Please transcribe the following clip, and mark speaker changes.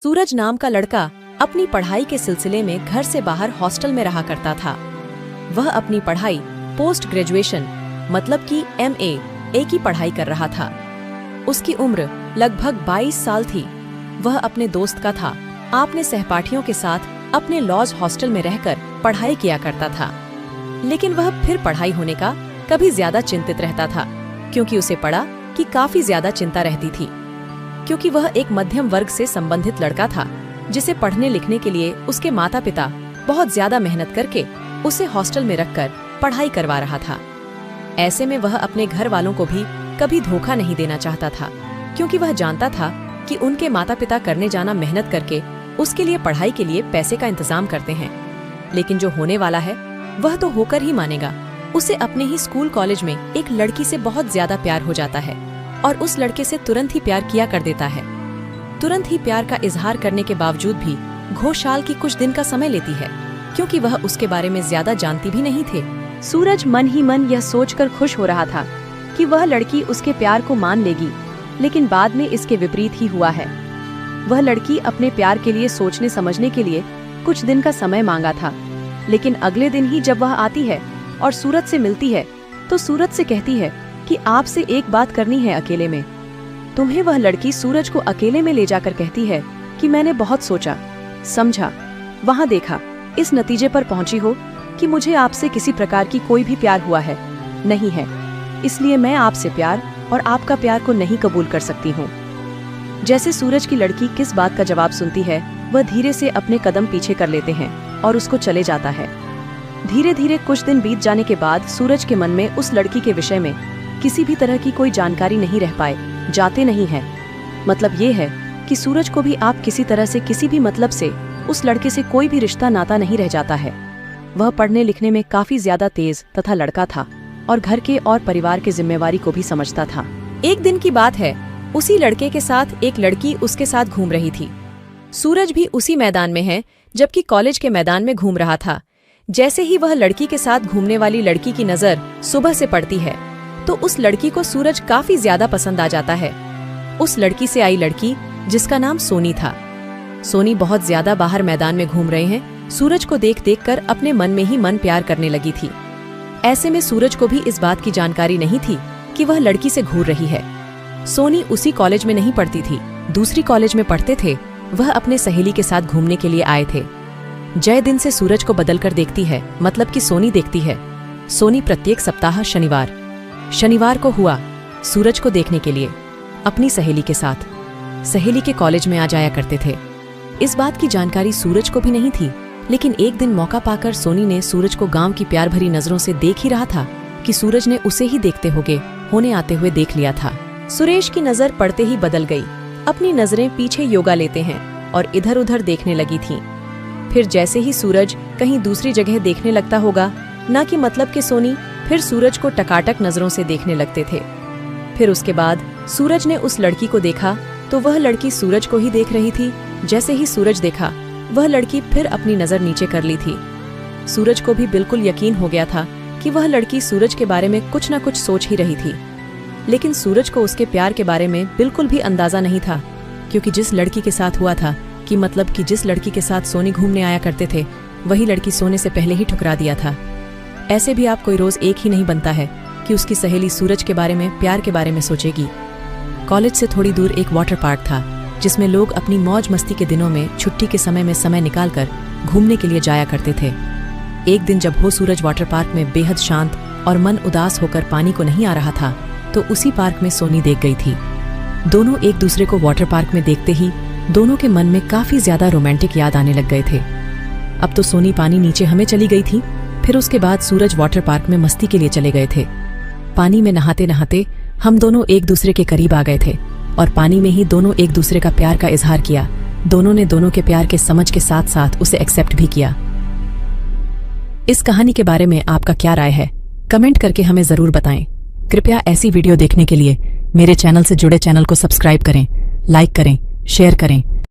Speaker 1: सूरज नाम का लड़का अपनी पढ़ाई के सिलसिले में घर से बाहर हॉस्टल में रहा करता था। वह अपनी पढ़ाई पोस्ट ग्रेजुएशन मतलब कि MA की पढ़ाई कर रहा था। उसकी उम्र लगभग 22 साल थी। वह अपने दोस्त का था। अपने सहपाठियों के साथ अपने लॉज हॉस्टल में रहकर पढ़ाई किया करता था। लेकिन वह फिर पढ़ाई होने का कभी ज्यादा चिंतित रहता था, क्योंकि उसे पढ़ा कि काफी ज्यादा चिंता रहती थी, क्योंकि वह एक मध्यम वर्ग से संबंधित लड़का था, जिसे पढ़ने लिखने के लिए उसके माता पिता बहुत ज्यादा मेहनत करके उसे हॉस्टल में रखकर पढ़ाई करवा रहा था। ऐसे में वह अपने घर वालों को भी कभी धोखा नहीं देना चाहता था, क्योंकि वह जानता था कि उनके माता पिता करने जाना मेहनत करके उसके लिए पढ़ाई के लिए पैसे का इंतजाम करते हैं। लेकिन जो होने वाला है वह तो होकर ही मानेगा। उसे अपने ही स्कूल कॉलेज में एक लड़की से बहुत ज्यादा प्यार हो जाता है और उस लड़के से तुरंत ही प्यार किया कर देता है। तुरंत ही प्यार का इजहार करने के बावजूद भी घोषाल की कुछ दिन का समय लेती है, क्योंकि वह उसके बारे में ज्यादा जानती भी नहीं थे। सूरज मन ही मन यह सोचकर खुश हो रहा था कि वह लड़की उसके प्यार को मान लेगी, लेकिन बाद में इसके विपरीत ही हुआ है। वह लड़की अपने प्यार के लिए सोचने समझने के लिए कुछ दिन का समय मांगा था, लेकिन अगले दिन ही जब वह आती है और सूरज से मिलती है तो सूरज से कहती है कि आपसे एक बात करनी है अकेले में। तुम्हें वह लड़की सूरज को अकेले में ले जाकर कहती है कि मैंने बहुत सोचा समझा, वहाँ देखा, इस नतीजे पर पहुंची हो कि मुझे आपसे किसी प्रकार की कोई भी प्यार हुआ है नहीं है, इसलिए मैं आपसे प्यार और आपका प्यार को नहीं कबूल कर सकती हूँ। जैसे सूरज की लड़की किस बात का जवाब सुनती है, वह धीरे से अपने कदम पीछे कर लेते हैं और उसको चले जाता है। धीरे धीरे कुछ दिन बीत जाने के बाद सूरज के मन में उस लड़की के विषय में किसी भी तरह की कोई जानकारी नहीं रह जाते नहीं है। मतलब ये है कि सूरज को भी आप किसी तरह से किसी भी मतलब से उस लड़के से कोई भी रिश्ता नाता नहीं रह जाता है। वह पढ़ने लिखने में काफी ज्यादा तेज तथा लड़का था और घर के और परिवार की जिम्मेवारी को भी समझता था। एक दिन की बात है, उसी लड़के के साथ एक लड़की उसके साथ घूम रही थी। सूरज भी उसी मैदान में है, जबकि कॉलेज के मैदान में घूम रहा था। जैसे ही वह लड़की के साथ घूमने वाली लड़की की नजर सुबह से पड़ती है तो उस लड़की को सूरज काफी ज्यादा पसंद आ जाता है। उस लड़की से आई लड़की जिसका नाम सोनी था। सोनी बहुत ज्यादा बाहर मैदान में घूम रहे हैं, सूरज को देख देख कर अपने मन में ही मन प्यार करने लगी थी। ऐसे में सूरज को भी इस बात की जानकारी नहीं थी कि वह लड़की से घूर रही है। सोनी उसी कॉलेज में नहीं पढ़ती थी, दूसरी कॉलेज में पढ़ते थे। वह अपने सहेली के साथ घूमने के लिए आए थे। जय दिन से सूरज को बदलकर देखती है, मतलब कि सोनी देखती है। सोनी प्रत्येक सप्ताह शनिवार को हुआ सूरज को देखने के लिए अपनी सहेली के साथ सहेली के कॉलेज में आ जाया करते थे। इस बात की जानकारी सूरज को भी नहीं थी, लेकिन एक दिन मौका पाकर सोनी ने सूरज को गांव की प्यार भरी नजरों से देख ही रहा था कि सूरज ने उसे ही देखते होने आते हुए देख लिया था। सुरेश की नजर पड़ते ही बदल गई। अपनी नजरें पीछे योगा लेते हैं और इधर उधर देखने लगी थी। फिर जैसे ही सूरज कहीं दूसरी जगह देखने लगता होगा, ना कि मतलब कि सोनी फिर सूरज को टकाटक नजरों से देखने लगते थे। फिर उसके बाद सूरज ने उस लड़की को देखा तो वह लड़की सूरज को ही देख रही थी। जैसे ही सूरज देखा, वह लड़की फिर अपनी नजर नीचे कर ली थी। सूरज को भी बिल्कुल यकीन हो गया था कि वह लड़की सूरज के बारे में कुछ न कुछ सोच ही रही थी, लेकिन सूरज को उसके प्यार के बारे में बिल्कुल भी अंदाजा नहीं था, क्योंकि जिस लड़की के साथ हुआ था कि मतलब कि जिस लड़की के साथ सोनी घूमने आया करते थे, वही लड़की सोने से पहले ही ठुकरा दिया था। ऐसे भी आप कोई रोज एक ही नहीं बनता है कि उसकी सहेली सूरज के बारे में प्यार के बारे में सोचेगी। कॉलेज से थोड़ी दूर एक वाटर पार्क था, जिसमें लोग अपनी मौज मस्ती के दिनों में छुट्टी के समय में समय निकालकर घूमने के लिए जाया करते थे। एक दिन जब वो सूरज वाटर पार्क में बेहद शांत और मन उदास होकर पानी को नहीं आ रहा था, तो उसी पार्क में सोनी देख गई थी। दोनों एक दूसरे को वाटर पार्क में देखते ही दोनों के मन में काफी ज्यादा रोमांटिक याद आने लग गए थे। अब तो सोनी पानी नीचे हमें चली गई थी। फिर उसके बाद सूरज वाटर पार्क में मस्ती के लिए चले गए थे। पानी में नहाते नहाते हम दोनों एक दूसरे के करीब आ गए थे और पानी में ही दोनों एक दूसरे का प्यार का इजहार किया। दोनों ने दोनों के प्यार के समझ के साथ साथ उसे एक्सेप्ट भी किया। इस कहानी के बारे में आपका क्या राय है, कमेंट करके हमें जरूर बताएं। कृपया ऐसी वीडियो देखने के लिए मेरे चैनल से जुड़े चैनल को सब्सक्राइब करें, लाइक करें, शेयर करें